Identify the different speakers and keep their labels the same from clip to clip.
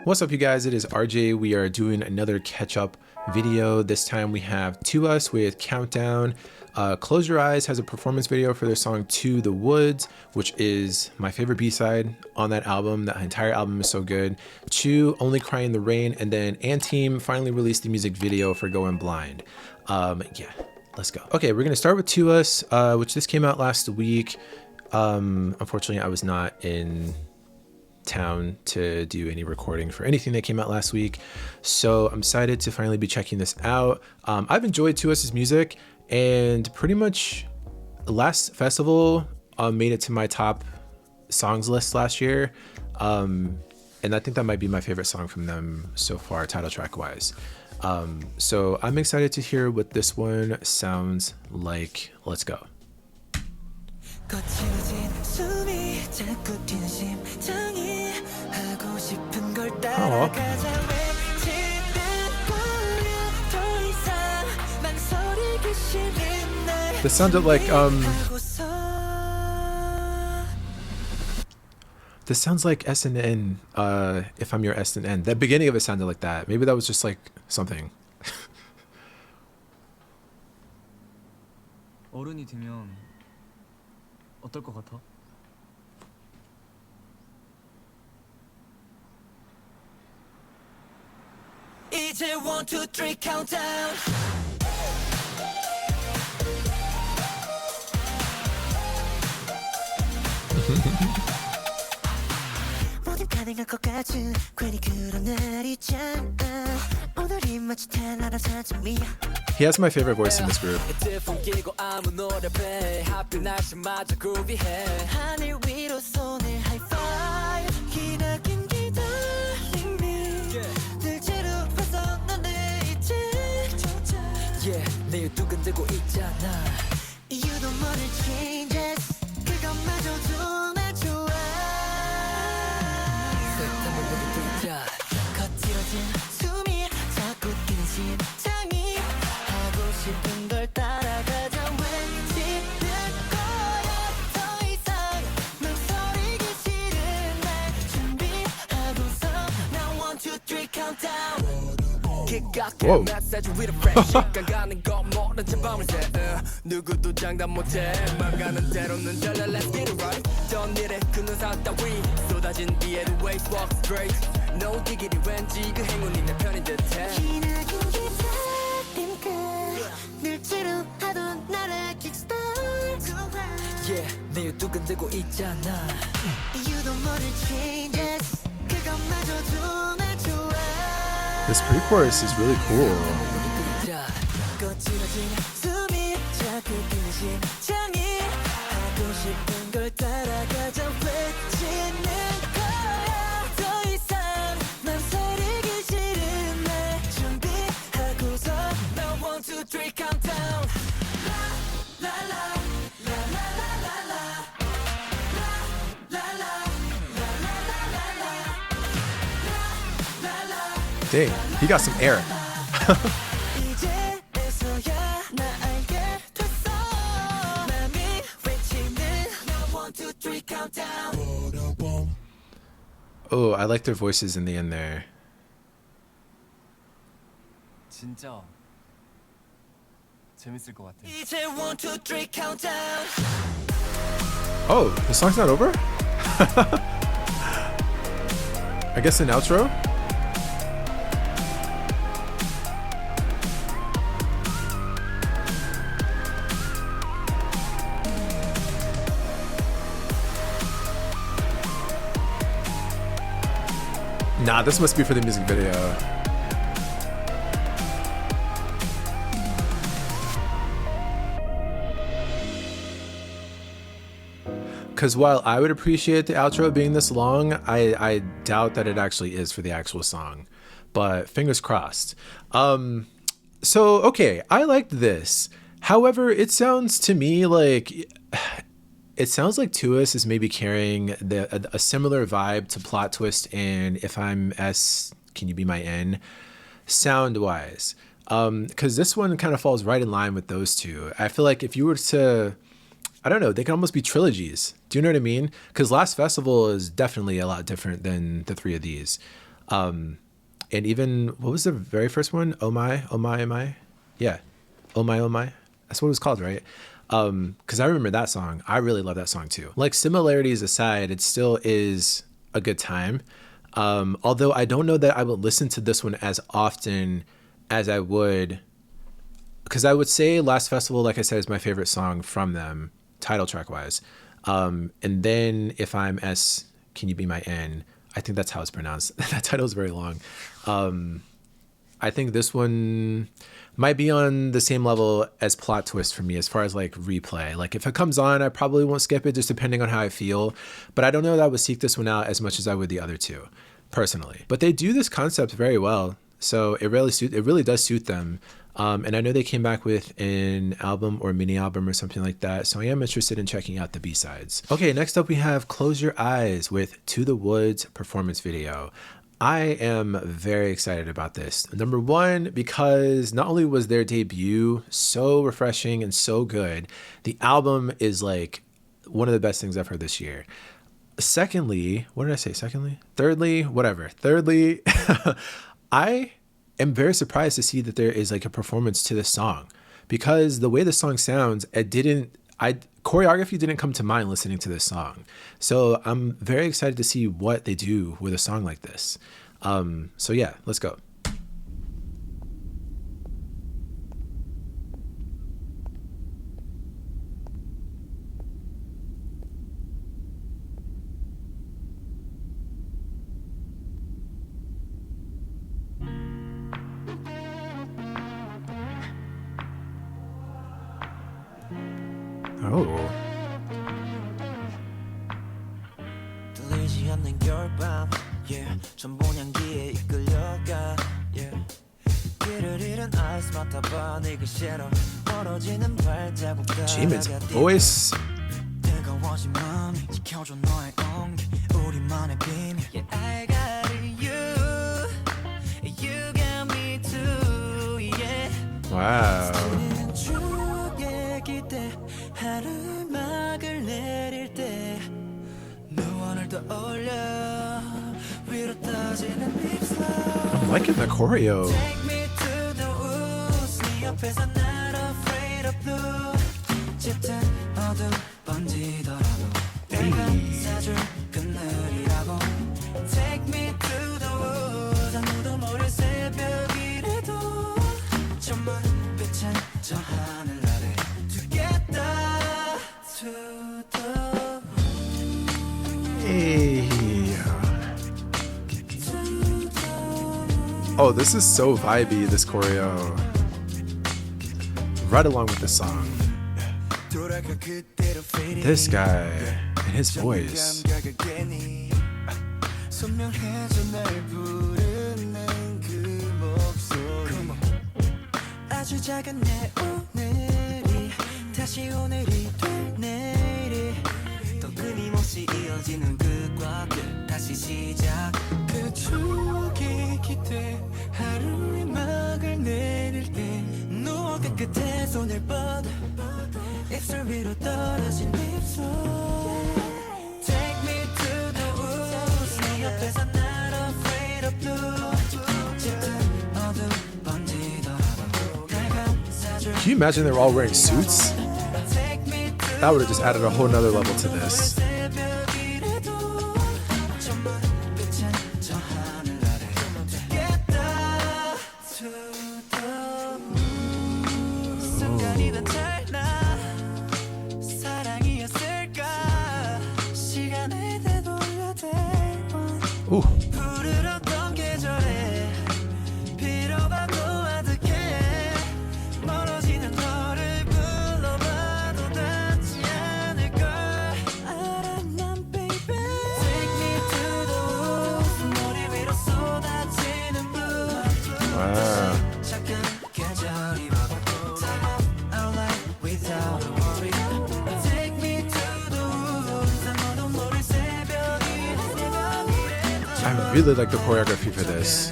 Speaker 1: What's up, you guys? It is RJ. We are doing another catch-up video. This time we have TWS with Countdown. Close Your Eyes has a performance video for their song To the Woods, which is my favorite B-side on that album. That entire album is so good. CHUU Only Cry in the Rain, and then Team finally released the music video for Going Blind. Yeah, let's go. Okay, we're gonna start with TWS, which this came out last week. Unfortunately, I was not in town to do any recording for anything that came out last week, so I'm excited to finally be checking this out. I've enjoyed TWS's music, and pretty much last festival made it to my top songs list last year, and I think that might be my favorite song from them so far, title track wise. So I'm excited to hear what this one sounds like. Let's go. This sounded like this sounds like SNN, if I'm your SNN. The beginning of it sounded like that. Maybe that was just like something.
Speaker 2: 어른이 되면 어떨 것 같아? 이제 1, 2, 3 countdown. 모든 가능할 것 같은 괜히 그런 날 있잖아. 오늘이 마치 달라라서 점이야.
Speaker 1: He has my favorite voice in this group. Whoa. This pre-chorus is really cool. Dang, he got some air. Oh, I like their voices in the end there.
Speaker 2: 진짜 재밌을 것 같아.
Speaker 1: Oh, the song's not over? I guess an outro? Nah, this must be for the music video. Because while I would appreciate the outro being this long, I doubt that it actually is for the actual song. But fingers crossed. So, okay, I liked this. However, it sounds to me like... It sounds like TWS is maybe carrying a similar vibe to Plot Twist and If I'm S, Can You Be My N, sound-wise. Because this one kind of falls right in line with those two. I feel like if you were to... I don't know, they can almost be trilogies. Do you know what I mean? Because last festival is definitely a lot different than the three of these. And even, what was the very first one? Oh my, oh my, am I? Yeah. Oh my, oh my. That's what it was called, right? Because I remember that song. I really love that song too. Like, similarities aside, it still is a good time. Although I don't know that I would listen to this one as often as I would, because I would say Last Festival, like I said, is my favorite song from them, title track wise. And then if I'm S, Can You Be My N? I think that's how it's pronounced. That title is very long. I think this one might be on the same level as Plot Twist for me as far as like replay. Like, if it comes on, I probably won't skip it, just depending on how I feel. But I don't know that I would seek this one out as much as I would the other two, personally. But they do this concept very well, so it really does suit them. And I know they came back with an album or mini album or something like that. So I am interested in checking out the B-sides. Okay, next up we have Close Your Eyes with To the Woods performance video. I am very excited about this. Number one, because not only was their debut so refreshing and so good, the album is like one of the best things I've heard this year. Secondly, what did I say? Thirdly, I am very surprised to see that there is like a performance to this song, because the way the song sounds, choreography didn't come to mind listening to this song. So I'm very excited to see what they do with a song like this. So yeah, let's go. Oh.
Speaker 2: 들리지 않는 겨울밤, yeah. 전봉향기에 이끌려가, yeah. 길을 잃은 아이스 맡아봐 네 그새로 멀어지는 발자국
Speaker 1: Jimin's voice.
Speaker 2: 뜨거워진 마음이 지켜줘 너의 온기 우리만의 비밀. Yeah, I got you, you got me too, yeah.
Speaker 1: Wow.
Speaker 2: 하루막을 내릴 때 무언을 떠올려 위로 떠지는 립슬.
Speaker 1: I'm liking the choreo.
Speaker 2: Take me to the woods 네 옆에서 not afraid of blue. 짙은 어둠 번지더라도 내가 사줄 그늘이라고. Take me to the woods 아무도 모를 새벽이라도 저만 빛은 저 하늘 아래.
Speaker 1: Hey. Oh, this is so vibey, this choreo. Right along with the song. This guy and his voice.
Speaker 2: 다시 오늘이 될 내일이 또 끊임없이 이어지는 그 과들 다시 시작. 그 추억이 기대 하루의 막을 내릴 때 누워 깨끗해 손을 뻗어 입술 위로 떨어진 입술. Take me to the woods 네 옆에서 not afraid of blue. 짙은 어둠 번지더라도 내가 사줄.
Speaker 1: Can you imagine they were all wearing suits? That would have just added a whole nother level to this. Ooh. I really like the choreography for this.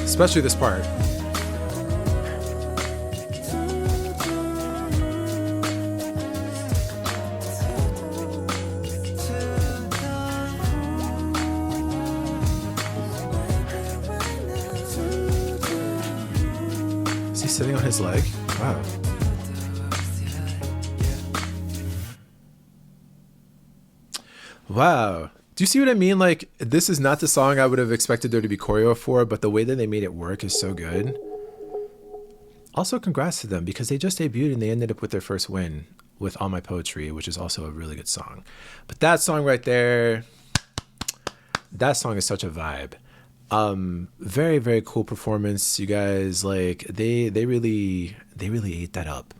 Speaker 1: Especially this part. Is he sitting on his leg? Wow. Wow. Do you see what I mean? Like, this is not the song I would have expected there to be choreo for, but the way that they made it work is so good. Also, congrats to them because they just debuted and they ended up with their first win with All My Poetry, which is also a really good song. But that song right there, that song is such a vibe. Very, very cool performance. You guys, like, they really ate that up.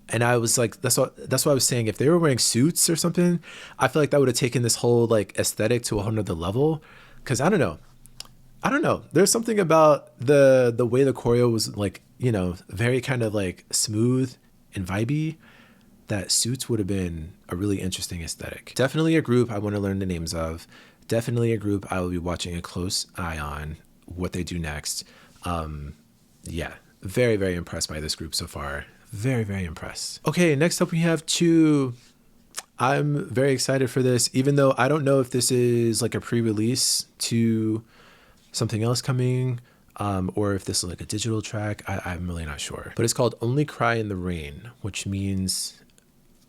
Speaker 1: And I was like, that's what I was saying. If they were wearing suits or something, I feel like that would have taken this whole like aesthetic to a whole nother level. Cause I don't know. There's something about the way the choreo was like, you know, very kind of like smooth and vibey, that suits would have been a really interesting aesthetic. Definitely a group I want to learn the names of. Definitely a group I will be watching a close eye on what they do next. Yeah, very, very impressed by this group so far. Very, very impressed. Okay, next up we have CHUU. I'm very excited for this, even though I don't know if this is like a pre-release to something else coming, or if this is like a digital track. I'm really not sure. But it's called Only Cry in the Rain, which means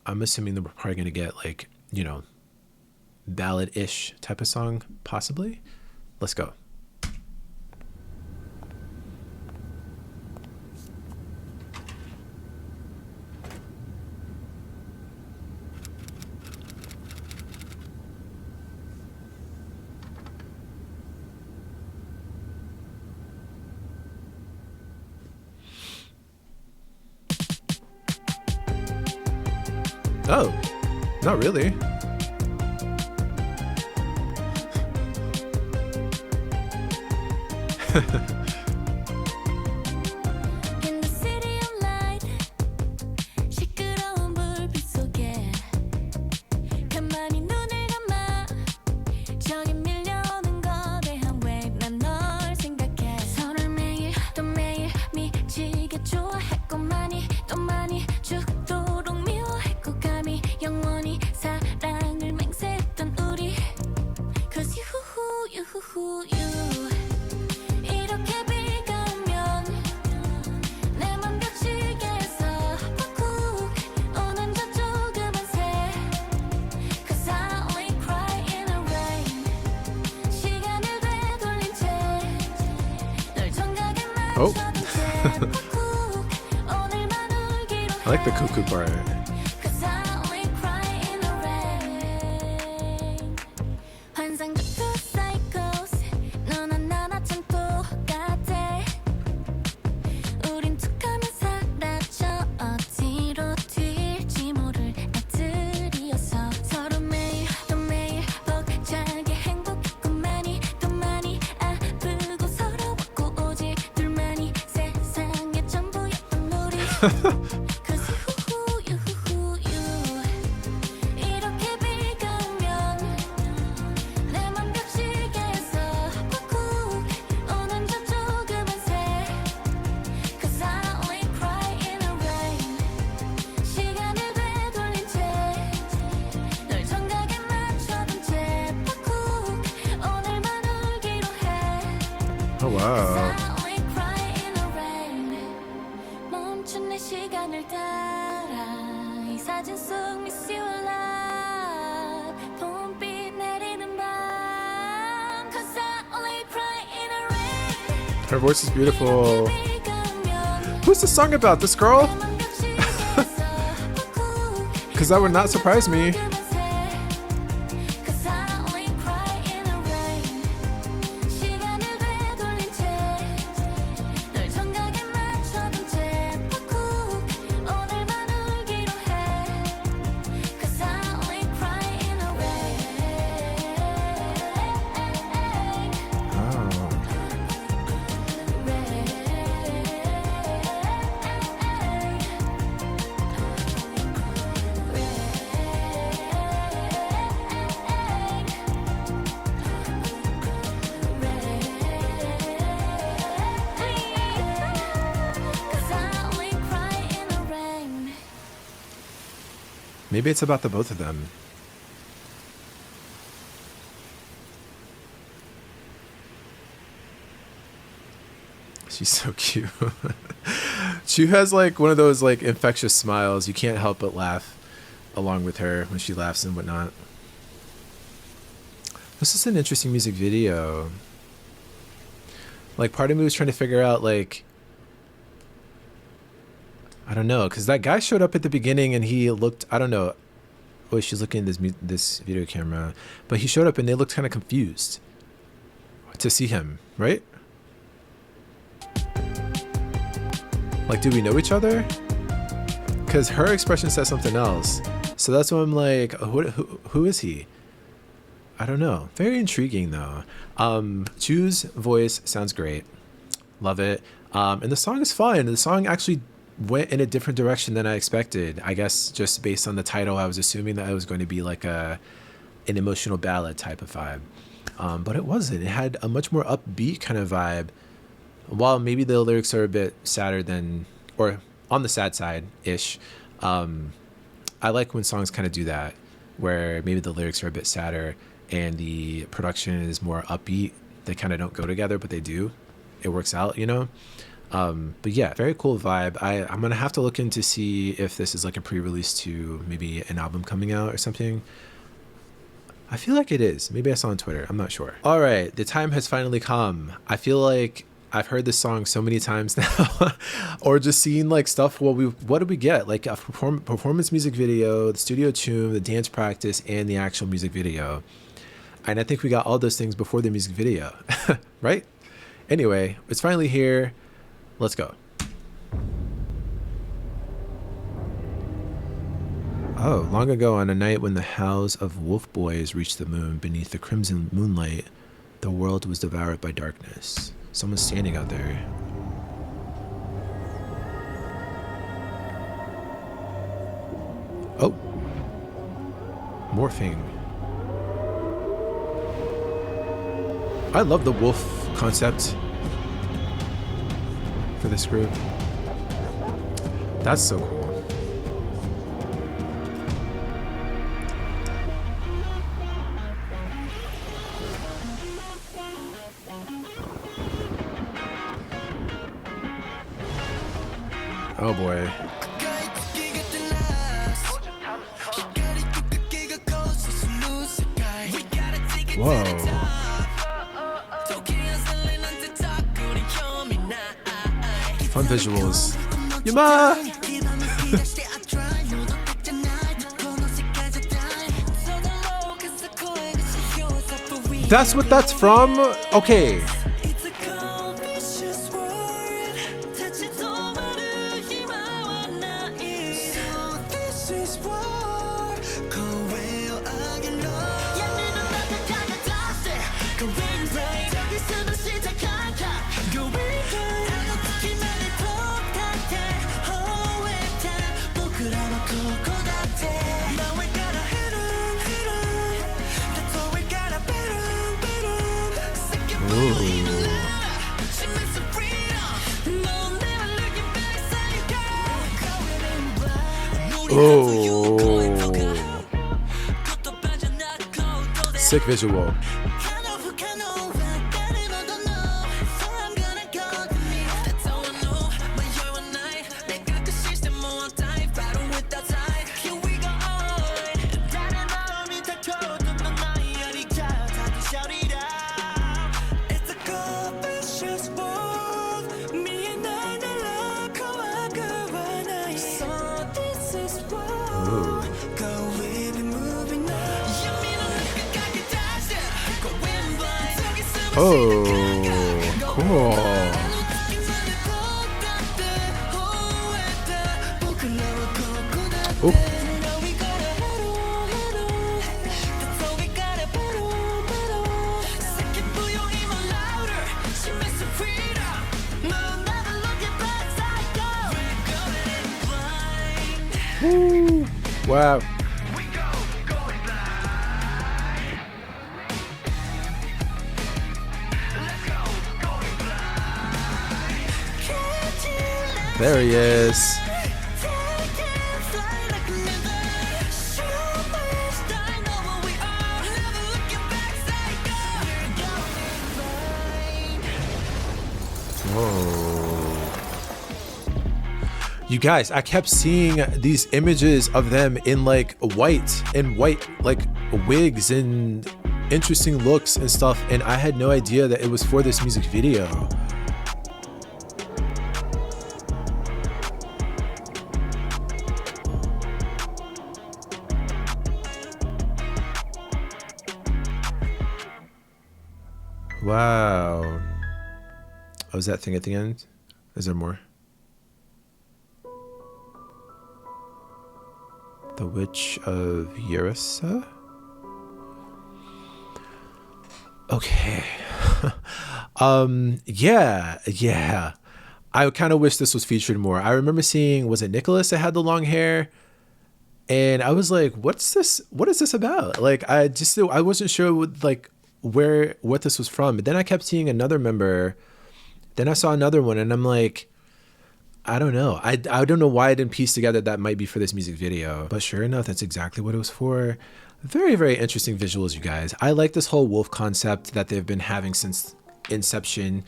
Speaker 1: I'm assuming that we're probably going to get like, you know, ballad-ish type of song, possibly. Let's go. Oh, not really.
Speaker 2: In the city of light 시끄러운 불빛 속에 가만히 눈을 감아 저기 밀려오는 거대한 wave 난 널 생각해 서로를 매일 또 매일 미치게 좋아했고 많이 또 많이 죽도록 미워했고 감히 영원히 사랑을 맹세했던 우리 Cause you 이렇게 비가 오면 내 맘 벽시계에서 푹 오는 저 조그만 새 Cause I only cry in the rain 시간을 되돌린 채널 정각에 맞춰둔 채 푹 오늘만 울기로
Speaker 1: I like the cuckoo part.
Speaker 2: Cause I only cry in the rain 환상 같은 psychos 너나 나나 참 똑같아 우린 툭하면 사라져 어디로 튈지 모를 애들이어서 서로 매일 또 매일 벅차게 행복했고 많이 또 많이 아프고 서러웠고 오직 둘만이 세상의 전부였던 우리 Cause you 이렇게 비가 오면 내 맘 벽시계에서 푹 오는 저 조그만 새 Cause I only cry in the rain 시간을 되돌린 채널 정각에 맞춰둔 채 푹 오늘만 울기로 해
Speaker 1: Oh wow.
Speaker 2: I only cry in the rain 멈춘 내 시간을 따라 이 사진 속 Miss You alive 봄비 내리는 밤 Cause I only cry in the rain
Speaker 1: Her voice is beautiful.
Speaker 2: 비가 오면
Speaker 1: Who's this song about? This girl?
Speaker 2: 내 맘 벽시계에서 푹
Speaker 1: Because that would not surprise me.
Speaker 2: 조그만 새 Cause I only cry in the rain 시간을 되돌린 채널 정각에 맞춰둔 채 푹 오늘만 울기로 해 Cause I only cry in the rain
Speaker 1: Oh.
Speaker 2: Cause I only cry in the rain
Speaker 1: Maybe it's about the both of them. She's so cute. CHUU has like one of those like infectious smiles. You can't help but laugh along with her when she laughs and whatnot. This is an interesting music video. Like, part of me was trying to figure out, like, I don't know, because that guy showed up at the beginning and he looked, I don't know. Oh, she's looking at this video camera, but he showed up and they looked kind of confused to see him, right? Like, do we know each other? Because her expression says something else. So that's why I'm like, who is he? I don't know. Very intriguing though. CHUU's voice sounds great. Love it. And the song is fun. The song actually went in a different direction than I expected. I guess just based on the title, I was assuming that it was going to be like an emotional ballad type of vibe. But it wasn't. It had a much more upbeat kind of vibe. While maybe the lyrics are a bit sadder than, or on the sad side-ish, I like when songs kind of do that, where maybe the lyrics are a bit sadder and the production is more upbeat. They kind of don't go together, but they do. It works out, you know? But yeah, very cool vibe. I'm going to have to look in to see if this is like a pre-release to maybe an album coming out or something. I feel like it is. Maybe I saw on Twitter. I'm not sure. All right, the time has finally come. I feel like I've heard this song so many times now, or just seen like stuff. Well, what did we get? Like a performance music video, the studio tune, the dance practice, and the actual music video. And I think we got all those things before the music video, right? Anyway, it's finally here. Let's go. Oh, long ago on a night when the howls of wolf boys reached the moon beneath the crimson moonlight, the world was devoured by darkness. Someone's standing out there. Oh. Morphing. I love the wolf concept for this group. That's so cool. Oh boy. Whoa. Fun visuals. Yuma! That's what that's from? Okay. Oh, sick visual. Oh, cool. Oh. Woo. Wow. There he is. Whoa. You guys, I kept seeing these images of them in like white like wigs and interesting looks and stuff, and I had no idea that it was for this music video. Wow. Oh, is that thing at the end? Is there more? The Witch of Yerissa? Okay. Yeah. I kind of wish this was featured more. I remember seeing, was it Nicholas that had the long hair? And I was like, what's this? What is this about? Like, I wasn't sure what this was from. But then I kept seeing another member. Then I saw another one, and I'm like, I don't know. I don't know why I didn't piece together that might be for this music video. But sure enough, that's exactly what it was for. Very, very interesting visuals, you guys. I like this whole wolf concept that they've been having since inception.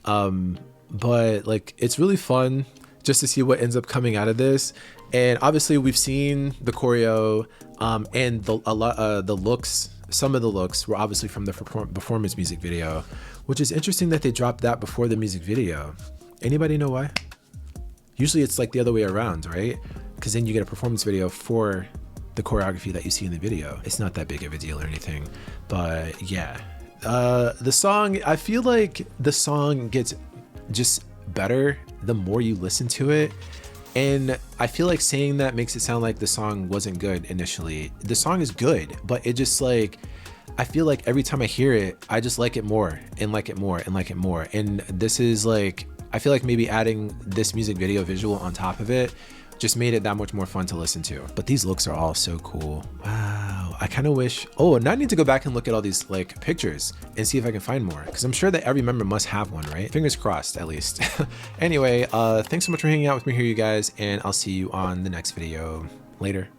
Speaker 1: But like, it's really fun just to see what ends up coming out of this. And obviously we've seen the choreo and the looks. Some of the looks were obviously from the performance music video, which is interesting that they dropped that before the music video. Anybody know why? Usually it's like the other way around, right? Because then you get a performance video for the choreography that you see in the video. It's not that big of a deal or anything, but yeah. The song, I feel like the song gets just better the more you listen to it. And I feel like saying that makes it sound like the song wasn't good initially. The song is good, but it just like, I feel like every time I hear it, I just like it more and like it more and like it more. And this is like, I feel like maybe adding this music video visual on top of it just made it that much more fun to listen to. But these looks are all so cool. Wow. I kind of wish, oh, now I need to go back and look at all these like pictures and see if I can find more, because I'm sure that every member must have one, right? Fingers crossed, at least. Anyway, thanks so much for hanging out with me here, you guys, and I'll see you on the next video. Later.